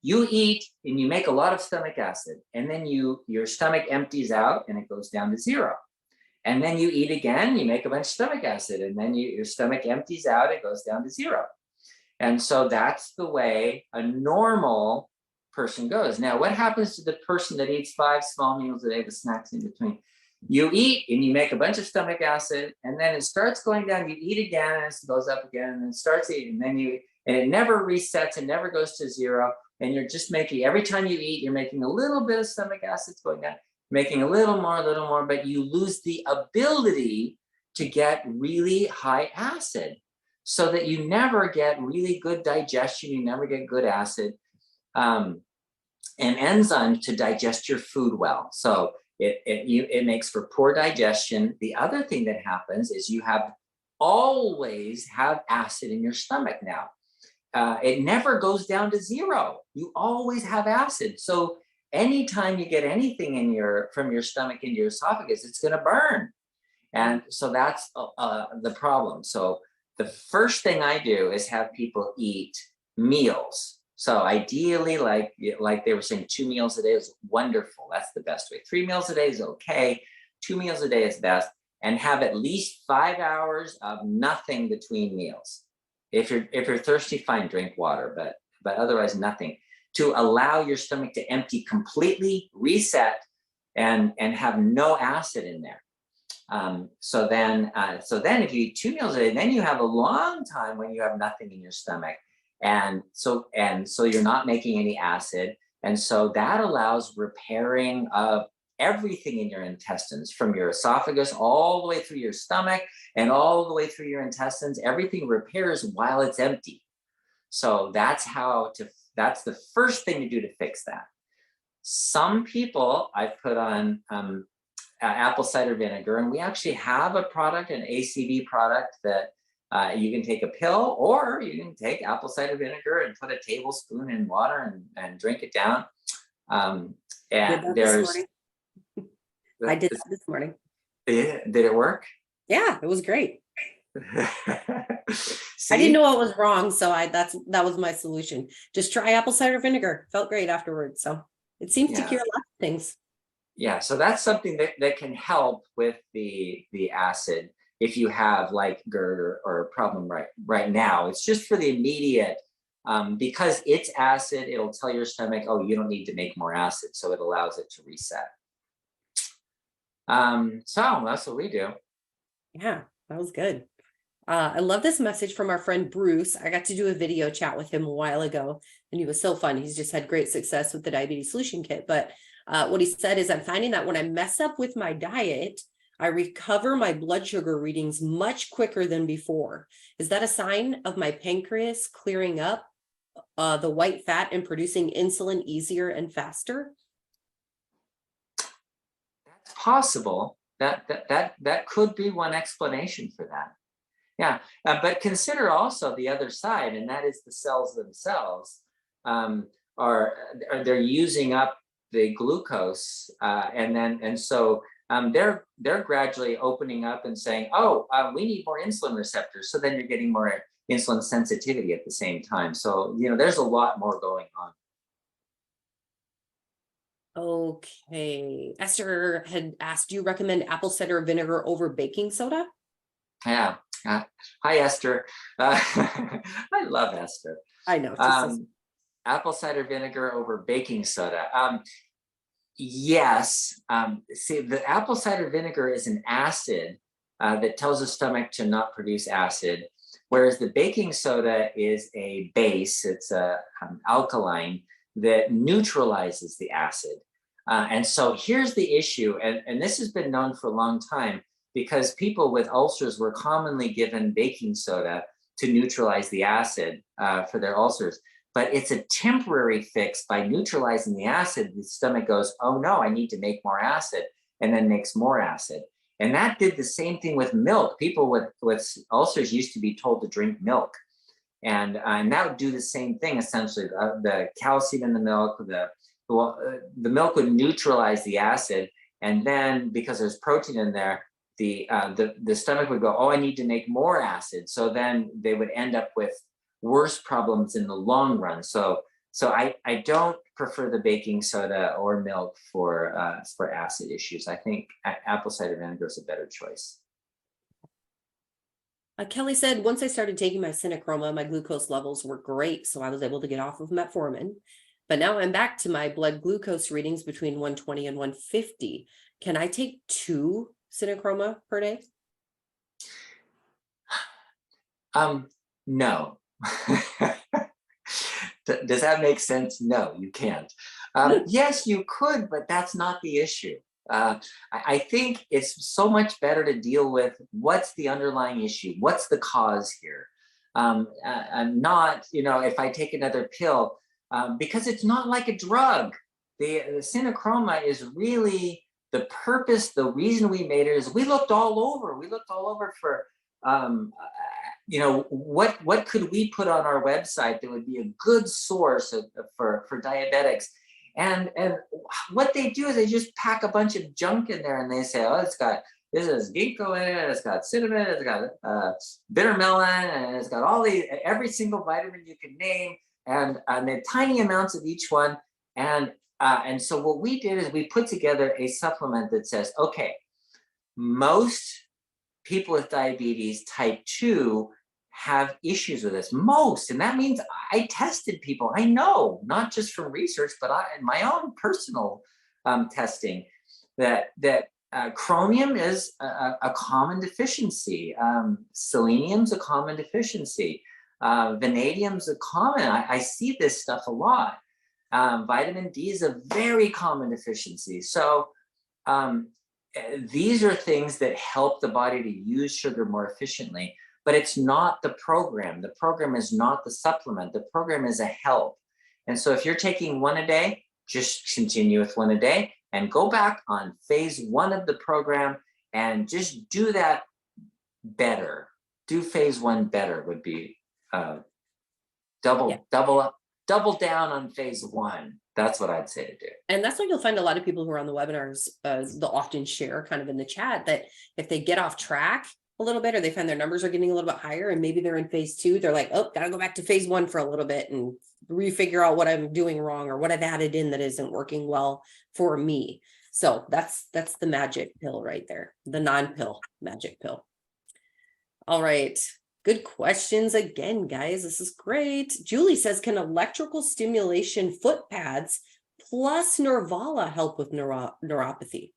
you eat and you make a lot of stomach acid, and then your stomach empties out and it goes down to 0. And then you eat again, you make a bunch of stomach acid, and then your stomach empties out, it goes down to 0. And so that's the way a normal person goes. Now, what happens to the person that eats 5 small meals a day with snacks in between? You eat and you make a bunch of stomach acid, and then it starts going down. You eat again, and it goes up again, and then starts eating. And then and it never resets, and never goes to 0. And you're just making, every time you eat, you're making a little bit of stomach acids going down, making a little more, but you lose the ability to get really high acid, so that you never get really good digestion. You never get good acid and enzymes to digest your food well. So it makes for poor digestion. The other thing that happens is you always have acid in your stomach now. It never goes down to 0. You always have acid. So anytime you get anything from your stomach into your esophagus, it's going to burn. And so that's the problem. So the first thing I do is have people eat meals. So ideally, like they were saying, 2 meals a day is wonderful. That's the best way. 3 meals a day is okay. 2 meals a day is best. And have at least 5 hours of nothing between meals. If you're thirsty, fine, drink water, but otherwise nothing, to allow your stomach to empty completely, reset, and have no acid in there. So then if you eat 2 meals a day, then you have a long time when you have nothing in your stomach. And so you're not making any acid. And so that allows repairing of everything in your intestines, from your esophagus all the way through your stomach and all the way through your intestines. Everything repairs while it's empty. So that's the first thing to do to fix that. Some people I've put on apple cider vinegar, and we actually have a product, an ACV product, that you can take a pill, or you can take apple cider vinegar and put a tablespoon in water and drink it down. And there's I did that this morning. Did it work? Yeah, it was great. See? I didn't know what was wrong, so that was my solution. Just try apple cider vinegar. Felt great afterwards. So it seems to cure a lot of things. Yeah, so that's something that can help with the acid if you have like GERD or a problem right now. It's just for the immediate, because it's acid, it'll tell your stomach, oh, you don't need to make more acid, so it allows it to reset. So that's what we do. Yeah, that was good. I love this message from our friend Bruce. I got to do a video chat with him a while ago, and he was so fun. He's just had great success with the diabetes solution kit. But what he said is, I'm finding that when I mess up with my diet, I recover my blood sugar readings much quicker than before. Is that a sign of my pancreas clearing up the white fat and producing insulin easier and faster? That's possible. That could be one explanation for that. Yeah, but consider also the other side, and that is the cells themselves they're using up the glucose, and so they're gradually opening up and saying, oh, we need more insulin receptors. So then you're getting more insulin sensitivity at the same time. So there's a lot more going on. Okay, Esther had asked, do you recommend apple cider vinegar over baking soda? Yeah. Hi, Esther. I love Esther. I know. Apple cider vinegar over baking soda. Yes. See, the apple cider vinegar is an acid that tells the stomach to not produce acid, whereas the baking soda is a base. It's an alkaline that neutralizes the acid. And so here's the issue, and this has been known for a long time, because people with ulcers were commonly given baking soda to neutralize the acid for their ulcers. But it's a temporary fix. By neutralizing the acid, the stomach goes, oh no, I need to make more acid. and then makes more acid. And that did the same thing with milk. People with ulcers used to be told to drink milk. And that would do the same thing, essentially. The calcium in the milk, the milk would neutralize the acid. And then because there's protein in there, the stomach would go, oh, I need to make more acid. So then they would end up with worse problems in the long run. So I don't prefer the baking soda or milk for acid issues. I think apple cider vinegar is a better choice. Kelly said, once I started taking my Synachroma, my glucose levels were great, so I was able to get off of metformin. But now I'm back to my blood glucose readings between 120 and 150. Can I take 2 Synachroma per day? No. Does that make sense? No, you can't. Yes, you could, but that's not the issue. I think it's so much better to deal with what's the underlying issue, what's the cause here. I'm not, if I take another pill, because it's not like a drug. The Synachroma is really the purpose, the reason we made it is we looked all over. We looked all over for, what could we put on our website that would be a good source for diabetics. And what they do is they just pack a bunch of junk in there and they say, oh, this is ginkgo in it, it's got cinnamon, it's got bitter melon, and it's got every single vitamin you can name, and the tiny amounts of each one. And so what we did is we put together a supplement that says, okay, most people with diabetes type 2 have issues with this, and that means I tested people. I know, not just from research, but in my own personal testing, that chromium is a common deficiency. Selenium's a common deficiency. Vanadium's a common. I see this stuff a lot. Vitamin D is a very common deficiency. So these are things that help the body to use sugar more efficiently. But it's not the program. The program is not the supplement. The program is a help. And so if you're taking 1 a day, just continue with 1 a day and go back on phase 1 of the program and just do that better. Do phase 1 better would be double down on phase 1. That's what I'd say to do. And that's why you'll find a lot of people who are on the webinars, they'll often share kind of in the chat that if they get off track a little bit, or they find their numbers are getting a little bit higher and maybe they're in phase 2, they're like, oh, gotta go back to phase 1 for a little bit and refigure out what I'm doing wrong or what I've added in that isn't working well for me. So that's the magic pill right there, the non-pill magic pill. All right, good questions again, guys. This is great. Julie says, can electrical stimulation foot pads plus Nervala help with neuropathy?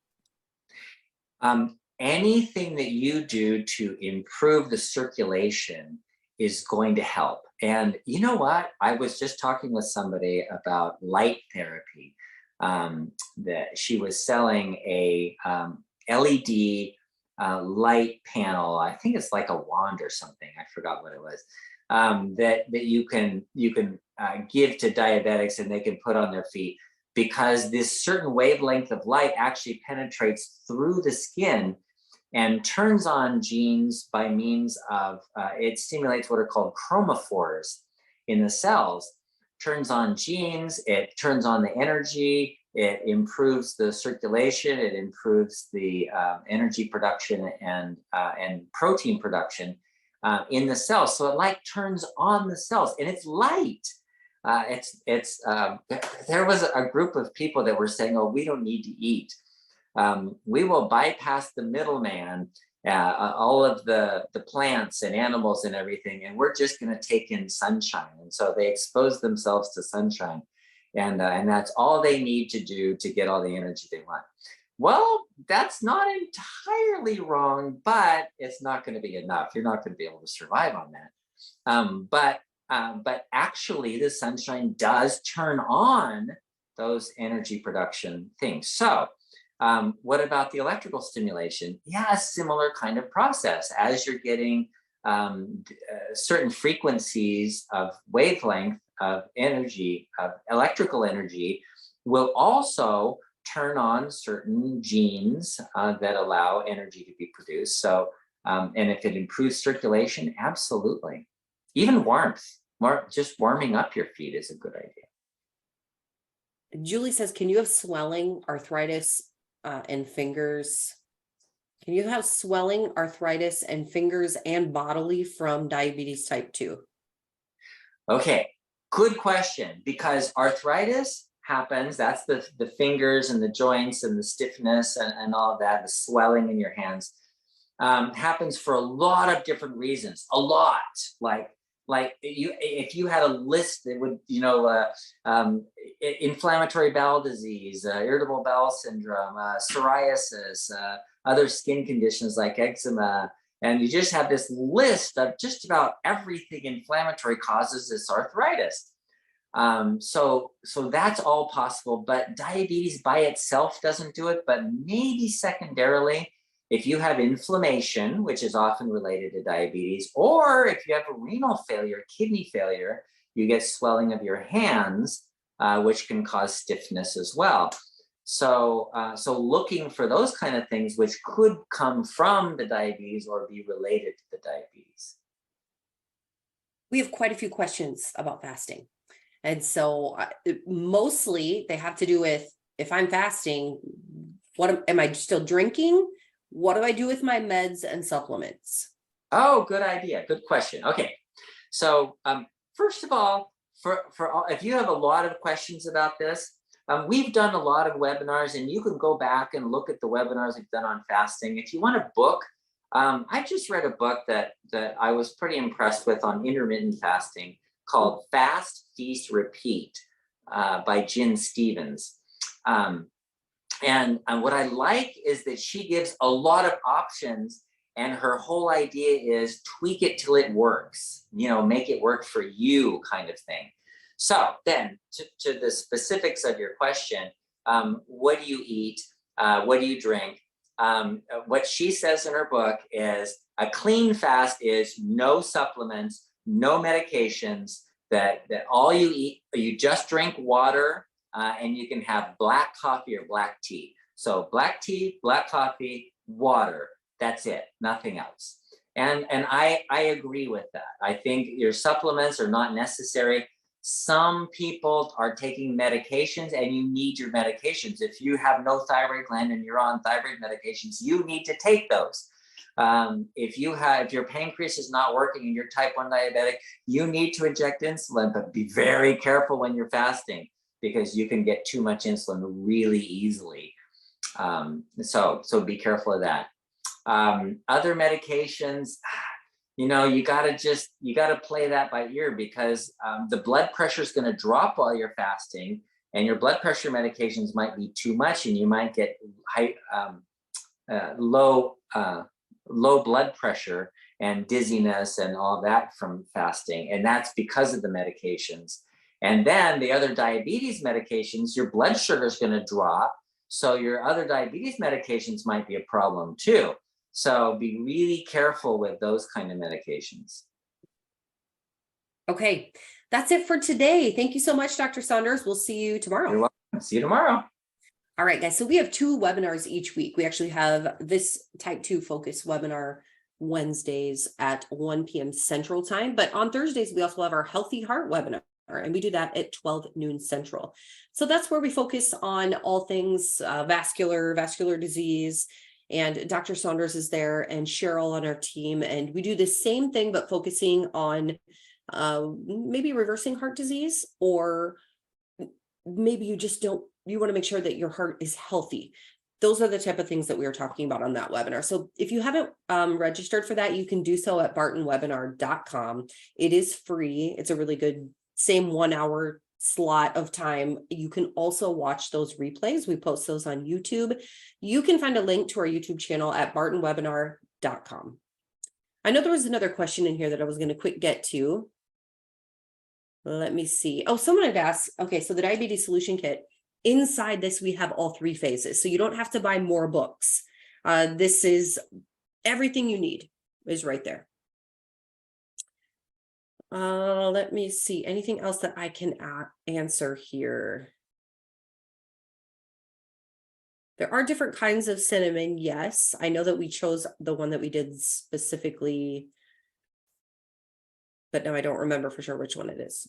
Anything that you do to improve the circulation is going to help. And you know what? I was just talking with somebody about light therapy, that she was selling a LED light panel. I think it's like a wand or something. I forgot what it was. That you can give to diabetics and they can put on their feet, because this certain wavelength of light actually penetrates through the skin and turns on genes by means of, it stimulates what are called chromophores in the cells, turns on genes, it turns on the energy, it improves the circulation, it improves the energy production and protein production in the cells. So it like turns on the cells and it's light. There was a group of people that were saying, oh, we don't need to eat. We will bypass the middleman, all of the plants and animals and everything, and we're just going to take in sunshine. And so they expose themselves to sunshine, and that's all they need to do to get all the energy they want. Well, that's not entirely wrong, but it's not going to be enough. You're not going to be able to survive on that. But actually, the sunshine does turn on those energy production things. So what about the electrical stimulation? Yeah, a similar kind of process. As you're getting certain frequencies of wavelength of energy, of electrical energy, will also turn on certain genes that allow energy to be produced. So, and if it improves circulation, absolutely. Even warmth, just warming up your feet is a good idea. Julie says, can you have swelling, arthritis, and fingers? Can you have swelling, arthritis, and fingers and bodily from diabetes type 2? Okay, good question, because arthritis happens, that's the fingers and the joints and the stiffness and all of that, the swelling in your hands, happens for a lot of different reasons, a lot. Like if you had a list that would, inflammatory bowel disease, irritable bowel syndrome, psoriasis, other skin conditions like eczema, and you just have this list of just about everything inflammatory causes this arthritis. So that's all possible, but diabetes by itself doesn't do it, but maybe secondarily, if you have inflammation, which is often related to diabetes, or if you have a renal failure, kidney failure, you get swelling of your hands, which can cause stiffness as well. So looking for those kind of things, which could come from the diabetes or be related to the diabetes. We have quite a few questions about fasting. And so mostly they have to do with, if I'm fasting, what am I still drinking? What do I do with my meds and supplements? Oh, good idea. Good question. Okay. So first of all, if you have a lot of questions about this, we've done a lot of webinars, and you can go back and look at the webinars we've done on fasting. If you want a book, I just read a book that I was pretty impressed with on intermittent fasting called Fast, Feast, Repeat by Jen Stevens. And what I like is that she gives a lot of options, and her whole idea is tweak it till it works, make it work for you kind of thing. So then to the specifics of your question, what do you eat? What do you drink? What she says in her book is a clean fast is no supplements, no medications, that all you eat, you just drink water, and you can have black coffee or black tea. So black tea, black coffee, water, that's it, nothing else. And I agree with that. I think your supplements are not necessary. Some people are taking medications, and you need your medications. If you have no thyroid gland and you're on thyroid medications, you need to take those. If your pancreas is not working and you're type 1 diabetic, you need to inject insulin, but be very careful when you're fasting, because you can get too much insulin really easily. So be careful of that. Other medications, you gotta play that by ear, because the blood pressure is going to drop while you're fasting, and your blood pressure medications might be too much, and you might get low blood pressure and dizziness and all that from fasting, and that's because of the medications. And then the other diabetes medications, your blood sugar is going to drop, so your other diabetes medications might be a problem too. So be really careful with those kind of medications. Okay, that's it for today. Thank you so much, Dr. Saunders. We'll see you tomorrow. You're welcome. See you tomorrow. All right, guys. So we have 2 webinars each week. We actually have this type 2 focus webinar Wednesdays at 1 p.m. Central Time. But on Thursdays, we also have our Healthy Heart webinar, and we do that at 12 noon Central. So that's where we focus on all things vascular disease. And Dr. Saunders is there, and Cheryl on our team. And we do the same thing, but focusing on maybe reversing heart disease, or maybe you want to make sure that your heart is healthy. Those are the type of things that we are talking about on that webinar. So if you haven't registered for that, you can do so at bartonwebinar.com. It is free. It's a really good, same 1 hour slot of time. You can also watch those replays. We post those on YouTube. You can find a link to our YouTube channel at bartonwebinar.com. I know there was another question in here that I was going to quick get to. Let me see. Oh, someone had asked, okay, so the diabetes solution kit, inside this, we have all 3 phases. So you don't have to buy more books. This is everything you need is right there. Let me see. Anything else that I can answer here? There are different kinds of cinnamon. Yes, I know that we chose the one that we did specifically, but now I don't remember for sure which one it is.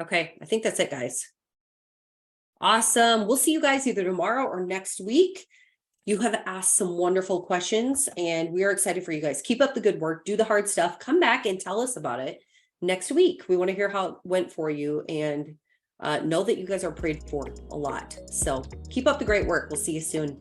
Okay, I think that's it, guys. Awesome. We'll see you guys either tomorrow or next week. You have asked some wonderful questions and we are excited for you guys. Keep up the good work, do the hard stuff, come back and tell us about it next week. We want to hear how it went for you and know that you guys are prayed for a lot. So keep up the great work. We'll see you soon.